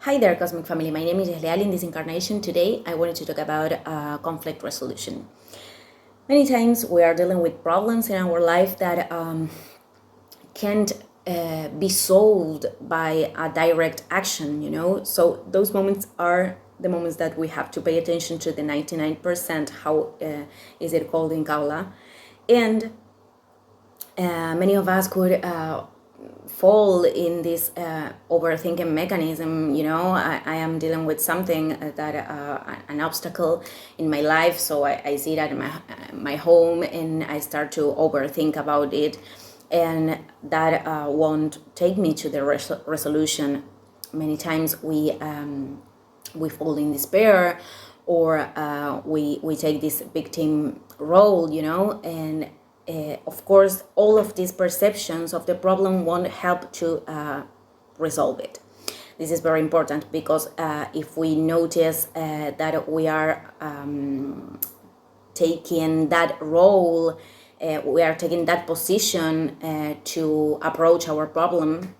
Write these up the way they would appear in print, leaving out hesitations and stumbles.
Hi there, Cosmic Family. My name is Leal. In this incarnation today, I wanted to talk about conflict resolution. Many times we are dealing with problems in our life that can't be solved by a direct action, So those moments are the moments that we have to pay attention to the 99%, how is it called in Kaula. And many of us could fall in this overthinking mechanism. I am dealing with something that an obstacle in my life, so I see that in my home, and I start to overthink about it, and that won't take me to the resolution. Many times we fall in despair, or we take this victim role, and of course, all of these perceptions of the problem won't help to resolve it. This is very important because if we notice that we are taking that role, we are taking that position to approach our problem,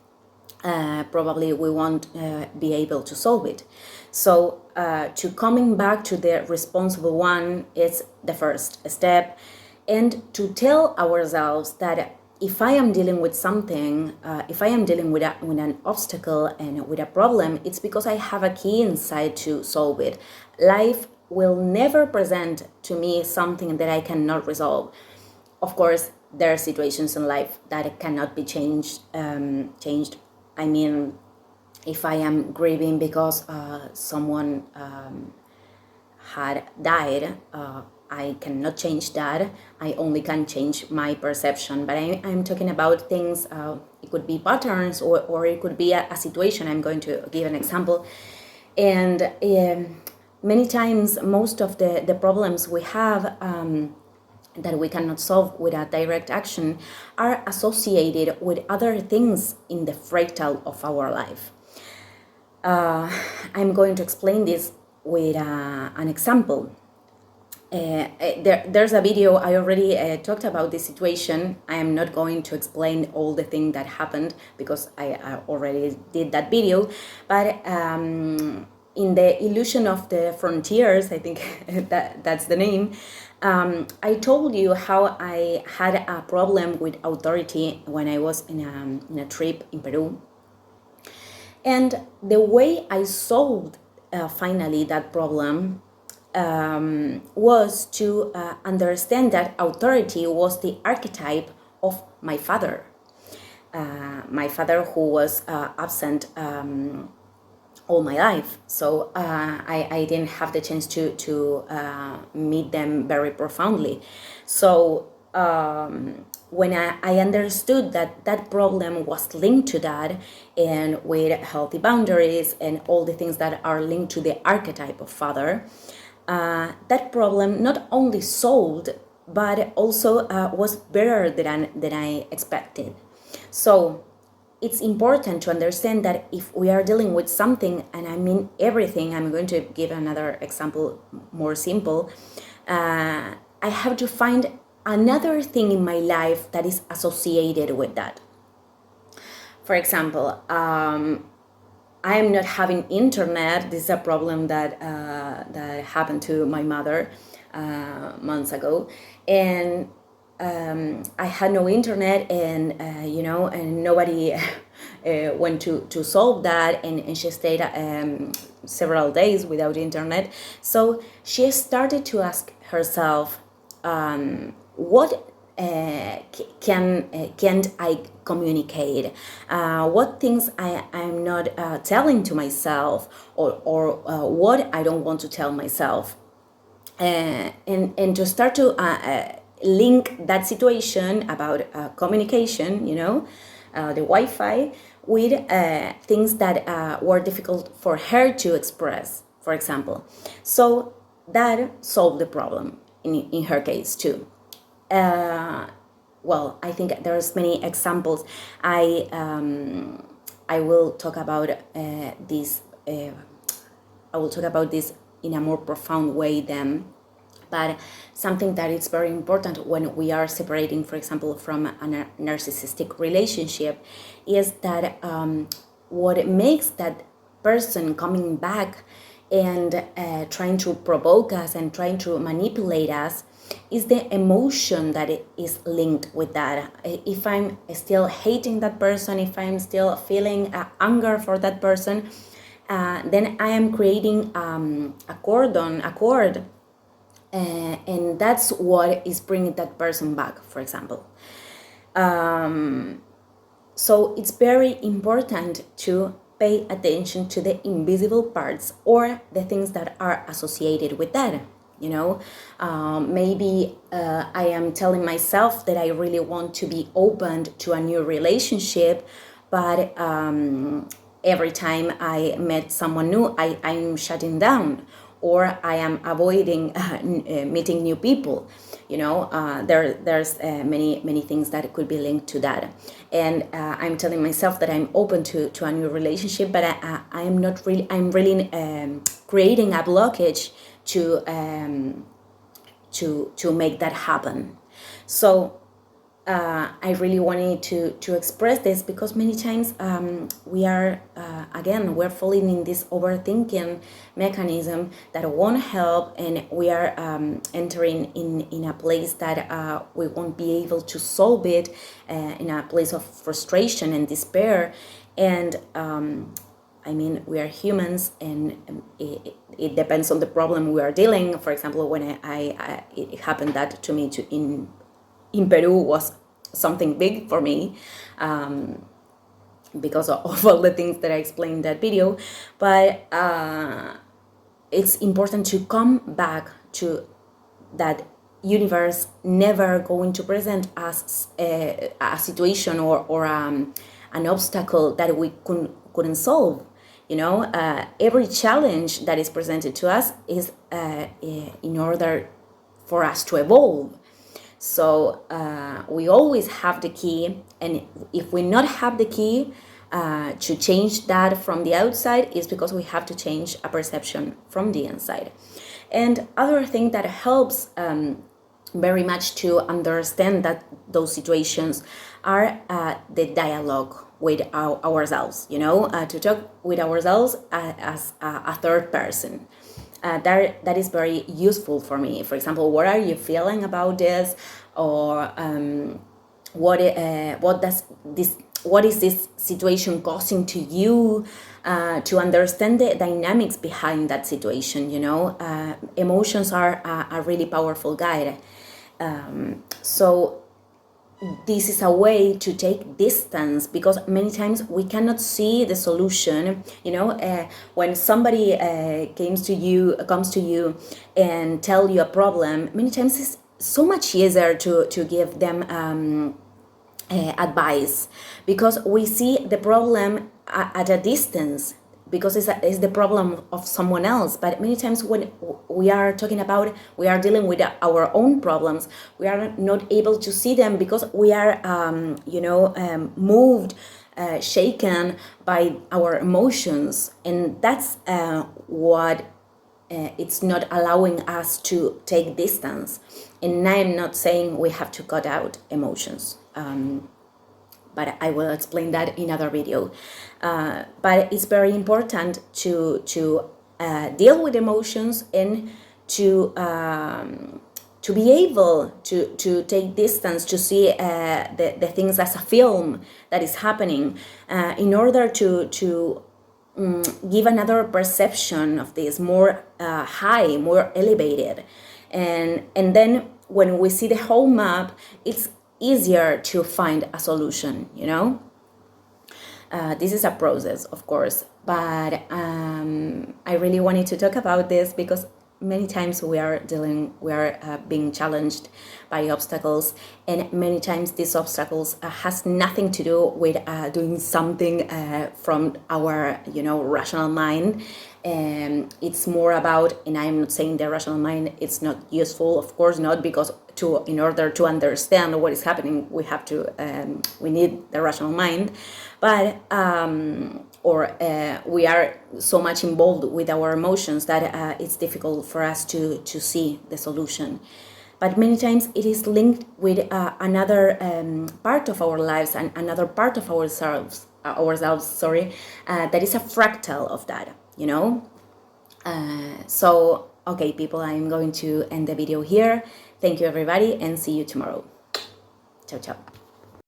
probably we won't be able to solve it. So to coming back to the responsible one is the first step, and to tell ourselves that if I am dealing with something, if I am dealing with an obstacle and with a problem, it's because I have a key inside to solve it. Life will never present to me something that I cannot resolve. Of course, there are situations in life that cannot be changed. I mean, if I am grieving because someone had died, I cannot change that. I only can change my perception. But I'm talking about things, it could be patterns, or it could be a situation. I'm going to give an example. And many times, most of the problems we have that we cannot solve with a direct action are associated with other things in the fractal of our life. I'm going to explain this with an example. There's a video. I already talked about this situation. I am not going to explain all the things that happened because I already did that video. But in the illusion of the frontiers, I think that's the name, I told you how I had a problem with authority when I was in a trip in Peru. And the way I solved finally that problem was to understand that authority was the archetype of my father. My father, who was absent all my life. So I didn't have the chance to meet them very profoundly. So when I understood that problem was linked to that, and with healthy boundaries and all the things that are linked to the archetype of father, that problem not only solved, but also was better than I expected. So it's important to understand that if we are dealing with something, and I mean everything, I'm going to give another example more simple. I have to find another thing in my life that is associated with that. For example, I am not having internet. This is a problem that happened to my mother months ago, and I had no internet, and and nobody went to solve that, and she stayed several days without internet. So she started to ask herself, what can't I communicate? What things I'm not telling to myself, or what I don't want to tell myself, and to start to link that situation about communication, the Wi-Fi, with things that were difficult for her to express, for example. So that solved the problem in her case too. Well, I think there's many examples. I will talk about this. I will talk about this in a more profound way then. But something that is very important when we are separating, for example, from a narcissistic relationship, is that what makes that person coming back and trying to provoke us and trying to manipulate us is the emotion that it is linked with that. If I'm still hating that person, if I'm still feeling anger for that person, then I am creating a cord, and that's what is bringing that person back, for example. So it's very important to pay attention to the invisible parts or the things that are associated with that. Maybe I am telling myself that I really want to be open to a new relationship, but every time I met someone new, I'm shutting down, or I am avoiding meeting new people. There's many things that could be linked to that, and I'm telling myself that I'm open to a new relationship, but I'm not really. I'm really creating a blockage to make that happen. So I really wanted to express this because many times we are we're falling in this overthinking mechanism that won't help, and we are entering in a place that we won't be able to solve it, in a place of frustration and despair. And we are humans, and it depends on the problem we are dealing. For example, when it happened that to me in Peru was something big for me, because of all the things that I explained in that video. But it's important to come back to that universe never going to present us a situation or an obstacle that we couldn't solve. Every challenge that is presented to us is in order for us to evolve. So we always have the key, and if we not have the key to change that from the outside, is because we have to change a perception from the inside. And other thing that helps very much to understand that those situations are the dialogue with ourselves, to talk with ourselves as a third person. That is very useful for me. For example, what are you feeling about this, or what is this situation causing to you? To understand the dynamics behind that situation. Emotions are a really powerful guide. So this is a way to take distance, because many times we cannot see the solution. When somebody comes to you and tell you a problem, many times it's so much easier to give them advice, because we see the problem at a distance, because it's the problem of someone else. But many times when we are dealing with our own problems, we are not able to see them, because we are moved, shaken by our emotions, and that's what it's not allowing us to take distance. And I'm not saying we have to cut out emotions, but I will explain that in another video. But it's very important to deal with emotions, and to be able to take distance, to see the things as a film that is happening, in order to give another perception of this, more high, more elevated. And then when we see the whole map, it's easier to find a solution. This is a process, of course, but I really wanted to talk about this because many times we are being challenged by obstacles, and many times these obstacles has nothing to do with doing something from our rational mind. It's more about, and I'm not saying the rational mind it's not useful, of course not, because in order to understand what is happening, we need the rational mind, but we are so much involved with our emotions that it's difficult for us to see the solution. But many times it is linked with another part of our lives and another part of ourselves, ourselves, sorry, that is a fractal of that, you know. So, okay, people, I'm going to end the video here. Thank you, everybody, and see you tomorrow. Ciao, ciao.